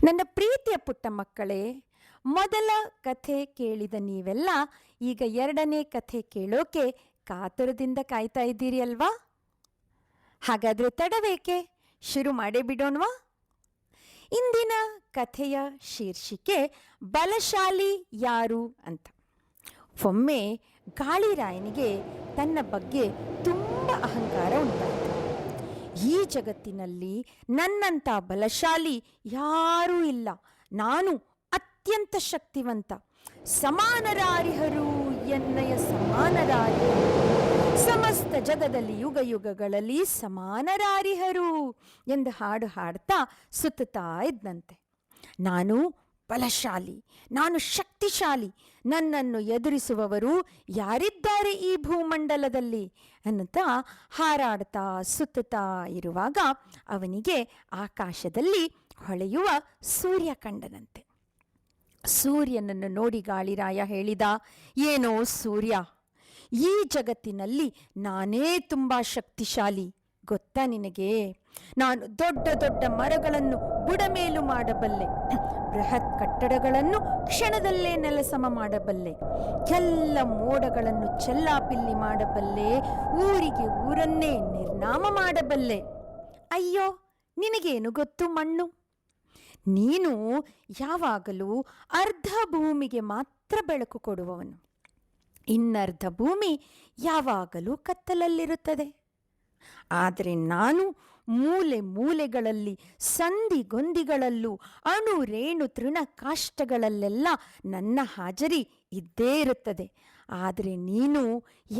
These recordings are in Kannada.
ನನ್ನ ಪ್ರೀತಿಯ ಪುಟ್ಟ ಮಕ್ಕಳೇ, ಮೊದಲ ಕಥೆ ಕೇಳಿದ ನೀವೆಲ್ಲ ಈಗ ಎರಡನೇ ಕಥೆ ಕೇಳೋಕೆ ಕಾತುರದಿಂದ ಕಾಯ್ತಾ ಇದ್ದೀರಿ ಅಲ್ವಾ? ಹಾಗಾದರೆ ತಡವೇಕೆ? ಶುರು ಮಾಡೇ ಬಿಡೋಣವಾ? ಇಂದಿನ ಕಥೆಯ ಶೀರ್ಷಿಕೆ ಬಲಶಾಲಿ ಯಾರು ಅಂತ. ಒಮ್ಮೆ ಗಾಳಿರಾಯನಿಗೆ ತನ್ನ ಬಗ್ಗೆ ತುಂಬ ಅಹಂಕಾರ ಉಂಟಾಯಿತು. ಈ ಜಗತ್ತಿನಲ್ಲಿ ನನ್ನಂಥ ಬಲಶಾಲಿ ಯಾರೂ ಇಲ್ಲ, ನಾನು ಅತ್ಯಂತ ಶಕ್ತಿವಂತ, ಸಮಾನರಾರಿಹರು ಎನ್ನಯ ಸಮಾನರಾರಿಹರು, ಸಮಸ್ತ ಜಗದಲ್ಲಿ ಯುಗ ಯುಗಗಳಲ್ಲಿ ಸಮಾನರಾರಿಹರು ಎಂದು ಹಾಡು ಹಾಡ್ತಾ ಸುತ್ತುತ್ತಾ ಇದ್ದಂತೆ. ನಾನು ಬಲಶಾಲಿ, ನಾನು ಶಕ್ತಿಶಾಲಿ, ನನ್ನನ್ನು ಎದುರಿಸುವವರು ಯಾರಿದ್ದಾರೆ ಈ ಭೂಮಂಡಲದಲ್ಲಿ ಅನ್ನುತ್ತ ಹಾರಾಡ್ತಾ ಸುತ್ತುತ್ತಾ ಇರುವಾಗ ಅವನಿಗೆ ಆಕಾಶದಲ್ಲಿ ಹೊಳೆಯುವ ಸೂರ್ಯ ಕಂಡನಂತೆ. ಸೂರ್ಯನನ್ನು ನೋಡಿ ಗಾಳಿರಾಯ ಹೇಳಿದ, ಏನೋ ಸೂರ್ಯ, ಈ ಜಗತ್ತಿನಲ್ಲಿ ನಾನೇ ತುಂಬ ಶಕ್ತಿಶಾಲಿ ಗೊತ್ತಾ ನಿನಗೆ? ನಾನು ದೊಡ್ಡ ದೊಡ್ಡ ಮರಗಳನ್ನು ಬುಡಮೇಲು ಮಾಡಬಲ್ಲೆ, ಬೃಹತ್ ಕಟ್ಟಡಗಳನ್ನು ಕ್ಷಣದಲ್ಲೇ ನೆಲಸಮ ಮಾಡಬಲ್ಲೆ, ಎಲ್ಲ ಮೋಡಗಳನ್ನು ಚೆಲ್ಲಾಪಿಲ್ಲಿ ಮಾಡಬಲ್ಲೆ, ಊರಿಗೆ ಊರನ್ನೇ ನಿರ್ನಾಮ ಮಾಡಬಲ್ಲೆ. ಅಯ್ಯೋ, ನಿನಗೇನು ಗೊತ್ತು ಮಣ್ಣು? ನೀನು ಯಾವಾಗಲೂ ಅರ್ಧ ಭೂಮಿಗೆ ಮಾತ್ರ ಬೆಳಕು ಕೊಡುವವನು, ಇನ್ನರ್ಧ ಭೂಮಿ ಯಾವಾಗಲೂ ಕತ್ತಲಲ್ಲಿರುತ್ತದೆ. ಆದರೆ ನಾನು ಮೂಲೆ ಮೂಲೆಗಳಲ್ಲಿ, ಸಂಧಿಗೊಂದಿಗಳಲ್ಲೂ, ಅಣು ರೇಣು ತೃಣ ಕಾಷ್ಟಗಳಲ್ಲೆಲ್ಲ ನನ್ನ ಹಾಜರಿ ಇದ್ದೇ ಇರುತ್ತದೆ. ಆದರೆ ನೀನು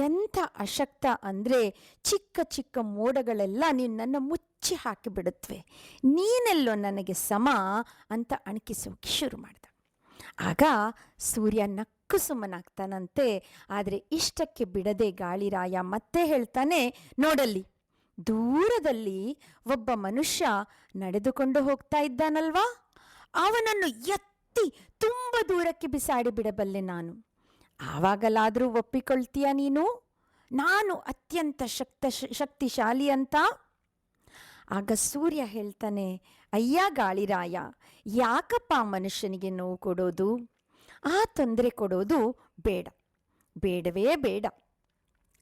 ಎಂಥ ಅಶಕ್ತ ಅಂದರೆ, ಚಿಕ್ಕ ಚಿಕ್ಕ ಮೋಡಗಳೆಲ್ಲ ನಿನ್ನನ್ನು ಮುಚ್ಚಿ ಹಾಕಿಬಿಡುತ್ತವೆ, ನೀನೆಲ್ಲೋ ನನಗೆ ಸಮ ಅಂತ ಅಣಕಿಸೋಕೆ ಶುರು ಮಾಡ್ದ. ಆಗ ಸೂರ್ಯ ನಕ್ಕು ಸುಮ್ಮನಾಗ್ತಾನಂತೆ. ಆದರೆ ಇಷ್ಟಕ್ಕೆ ಬಿಡದೆ ಗಾಳಿರಾಯ ಮತ್ತೆ ಹೇಳ್ತಾನೆ, ನೋಡಲ್ಲಿ, ದೂರದಲ್ಲಿ ಒಬ್ಬ ಮನುಷ್ಯ ನಡೆದುಕೊಂಡು ಹೋಗ್ತಾ ಇದ್ದಾನಲ್ವಾ, ಅವನನ್ನು ಎತ್ತಿ ತುಂಬ ದೂರಕ್ಕೆ ಬಿಸಾಡಿ ಬಿಡಬಲ್ಲೆ ನಾನು. ಆವಾಗಲಾದರೂ ಒಪ್ಪಿಕೊಳ್ತೀಯ ನೀನು ನಾನು ಅತ್ಯಂತ ಶಕ್ತಿಶಾಲಿ ಅಂತ? ಆಗ ಸೂರ್ಯ ಹೇಳ್ತಾನೆ, ಅಯ್ಯ ಗಾಳಿರಾಯ, ಯಾಕಪ್ಪ ಮನುಷ್ಯನಿಗೆ ನೋವು ಕೊಡೋದು? ಆ ತೊಂದರೆ ಕೊಡೋದು ಬೇಡ, ಬೇಡವೇ ಬೇಡ.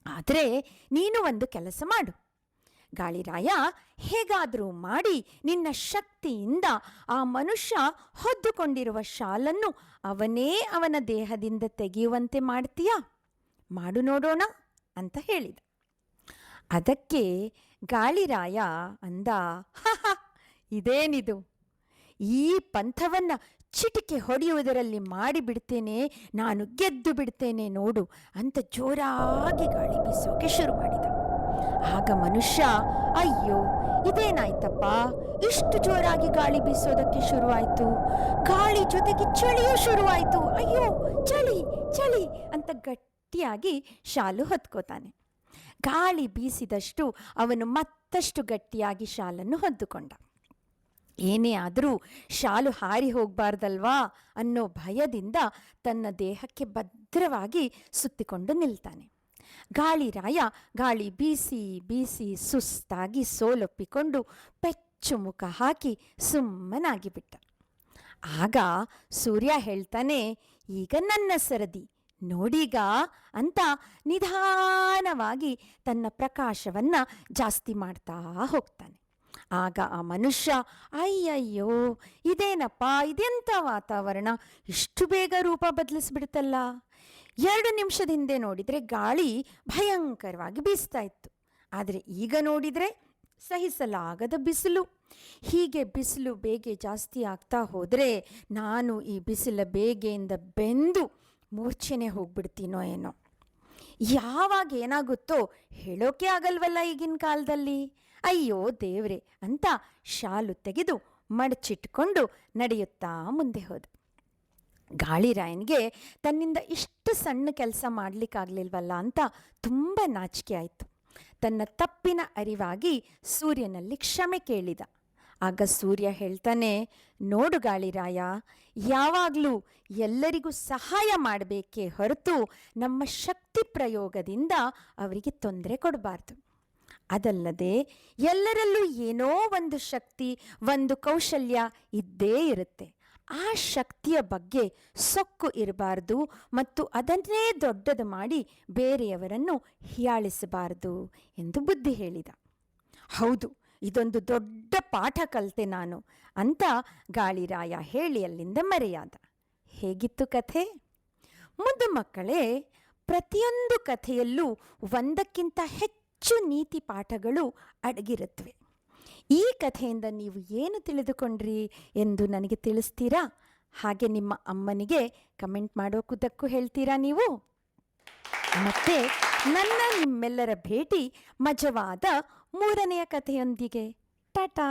ಆದರೆ ನೀನು ಒಂದು ಕೆಲಸ ಮಾಡು ಗಾಳಿರಾಯ, ಹೇಗಾದರೂ ಮಾಡಿ ನಿನ್ನ ಶಕ್ತಿಯಿಂದ ಆ ಮನುಷ್ಯ ಹೊದ್ದುಕೊಂಡಿರುವ ಶಾಲನ್ನು ಅವನೇ ಅವನ ದೇಹದಿಂದ ತೆಗೆಯುವಂತೆ ಮಾಡ್ತೀಯಾ? ಮಾಡು ನೋಡೋಣ ಅಂತ ಹೇಳಿದ. ಅದಕ್ಕೆ ಗಾಳಿರಾಯ ಅಂದ, ಇದೇನಿದು, ಈ ಪಂಥವನ್ನು ಚಿಟಿಕೆ ಹೊಡೆಯುವುದರಲ್ಲಿ ಮಾಡಿಬಿಡ್ತೇನೆ, ನಾನು ಗೆದ್ದು ಬಿಡ್ತೇನೆ ನೋಡು ಅಂತ ಜೋರಾಗಿ ಗಾಳಿ ಬೀಸೋಕೆ ಶುರು ಮಾಡಿದ. ಆಗ ಮನುಷ್ಯ, ಅಯ್ಯೋ ಇದೇನಾಯ್ತಪ್ಪ, ಇಷ್ಟು ಜೋರಾಗಿ ಗಾಳಿ ಬೀಸೋದಕ್ಕೆ ಶುರುವಾಯಿತು, ಗಾಳಿ ಜೊತೆಗೆ ಚಳಿಯೂ ಶುರುವಾಯಿತು, ಅಯ್ಯೋ ಚಳಿ ಚಳಿ ಅಂತ ಗಟ್ಟಿಯಾಗಿ ಶಾಲು ಹೊತ್ಕೋತಾನೆ. ಗಾಳಿ ಬೀಸಿದಷ್ಟು ಅವನು ಮತ್ತಷ್ಟು ಗಟ್ಟಿಯಾಗಿ ಶಾಲನ್ನು ಹೊದ್ದುಕೊಂಡ. ಏನೇ ಆದರೂ ಶಾಲು ಹಾರಿ ಹೋಗಬಾರ್ದಲ್ವಾ ಅನ್ನೋ ಭಯದಿಂದ ತನ್ನ ದೇಹಕ್ಕೆ ಭದ್ರವಾಗಿ ಸುತ್ತಿಕೊಂಡು ನಿಲ್ತಾನೆ. ಗಾಳಿರಾಯ ಗಾಳಿ ಬೀಸಿ ಬೀಸಿ ಸುಸ್ತಾಗಿ ಸೋಲೊಪ್ಪಿಕೊಂಡು ಪೆಚ್ಚು ಮುಖ ಹಾಕಿ ಸುಮ್ಮನಾಗಿಬಿಟ್ಟ. ಆಗ ಸೂರ್ಯ ಹೇಳ್ತಾನೆ, ಈಗ ನನ್ನ ಸರದಿ ನೋಡೀಗ ಅಂತ ನಿಧಾನವಾಗಿ ತನ್ನ ಪ್ರಕಾಶವನ್ನು ಜಾಸ್ತಿ ಮಾಡ್ತಾ ಹೋಗ್ತಾನೆ. ಆಗ ಆ ಮನುಷ್ಯ, ಅಯ್ಯಯ್ಯೋ ಇದೇನಪ್ಪ, ಇದೆಂಥ ವಾತಾವರಣ, ಇಷ್ಟು ಬೇಗ ರೂಪ ಬದಲಿಸ್ಬಿಡ್ತಲ್ಲ. 2 ನಿಮಿಷದ ಹಿಂದೆ ನೋಡಿದರೆ ಗಾಳಿ ಭಯಂಕರವಾಗಿ ಬೀಸ್ತಾ ಇತ್ತು, ಆದರೆ ಈಗ ನೋಡಿದರೆ ಸಹಿಸಲಾಗದ ಬಿಸಿಲು. ಹೀಗೆ ಬಿಸಿಲು ಬೇಗೆ ಜಾಸ್ತಿ ಆಗ್ತಾ ಹೋದರೆ ನಾನು ಈ ಬಿಸಿಲ ಬೇಗೆಯಿಂದ ಬೆಂದು ಮೂರ್ಛೆನೆ ಹೋಗ್ಬಿಡ್ತೀನೋ ಏನೋ. ಯಾವಾಗ ಏನಾಗುತ್ತೋ ಹೇಳೋಕೆ ಆಗಲ್ವಲ್ಲ ಈಗಿನ ಕಾಲದಲ್ಲಿ. ಅಯ್ಯೋ ದೇವ್ರೆ ಅಂತ ಶಾಲು ತೆಗೆದು ಮಡಚಿಟ್ಕೊಂಡು ನಡೆಯುತ್ತಾ ಮುಂದೆ ಹೋದ. ಗಾಳಿರಾಯನಿಗೆ ತನ್ನಿಂದ ಇಷ್ಟು ಸಣ್ಣ ಕೆಲಸ ಮಾಡಲಿಕ್ಕಾಗಲಿಲ್ವಲ್ಲ ಅಂತ ತುಂಬ ನಾಚಿಕೆ ಆಯಿತು. ತನ್ನ ತಪ್ಪಿನ ಅರಿವಾಗಿ ಸೂರ್ಯನಲ್ಲಿ ಕ್ಷಮೆ ಕೇಳಿದ. ಆಗ ಸೂರ್ಯ ಹೇಳ್ತಾನೆ, ನೋಡು ಗಾಳಿರಾಯ, ಯಾವಾಗಲೂ ಎಲ್ಲರಿಗೂ ಸಹಾಯ ಮಾಡಬೇಕೇ ಹೊರತು ನಮ್ಮ ಶಕ್ತಿ ಪ್ರಯೋಗದಿಂದ ಅವರಿಗೆ ತೊಂದರೆ ಕೊಡಬಾರ್ದು. ಅದಲ್ಲದೆ ಎಲ್ಲರಲ್ಲೂ ಏನೋ ಒಂದು ಶಕ್ತಿ, ಒಂದು ಕೌಶಲ್ಯ ಇದ್ದೇ ಇರುತ್ತೆ. ಆ ಶಕ್ತಿಯ ಬಗ್ಗೆ ಸೊಕ್ಕು ಇರಬಾರ್ದು ಮತ್ತು ಅದನ್ನೇ ದೊಡ್ಡದು ಮಾಡಿ ಬೇರೆಯವರನ್ನು ಹೀಯಾಳಿಸಬಾರದು ಎಂದು ಬುದ್ಧಿ ಹೇಳಿದ. ಹೌದು, ಇದೊಂದು ದೊಡ್ಡ ಪಾಠ ಕಲಿತೆ ನಾನು ಅಂತ ಗಾಳಿರಾಯ ಹೇಳಿ ಅಲ್ಲಿಂದ ಮರೆಯಾದ. ಹೇಗಿತ್ತು ಕಥೆ? ಮುದ್ದು ಮಕ್ಕಳೇ, ಪ್ರತಿಯೊಂದು ಕಥೆಯಲ್ಲೂ ಒಂದಕ್ಕಿಂತ ಹೆಚ್ಚು ನೀತಿ ಪಾಠಗಳು ಅಡಗಿರುತ್ತವೆ. ಈ ಕಥೆಯಿಂದ ನೀವು ಏನು ತಿಳಿದುಕೊಂಡ್ರಿ ಎಂದು ನನಗೆ ತಿಳಿಸ್ತೀರಾ? ಹಾಗೆ ನಿಮ್ಮ ಅಮ್ಮನಿಗೆ ಕಮೆಂಟ್ ಮಾಡೋದಕ್ಕೂ ಹೇಳ್ತೀರಾ ನೀವು? ಮತ್ತೆ ನಿಮ್ಮೆಲ್ಲರ ಭೇಟಿ ಮಜವಾದ 3ನೆಯ ಕಥೆಯೊಂದಿಗೆ. ಟಾಟಾ.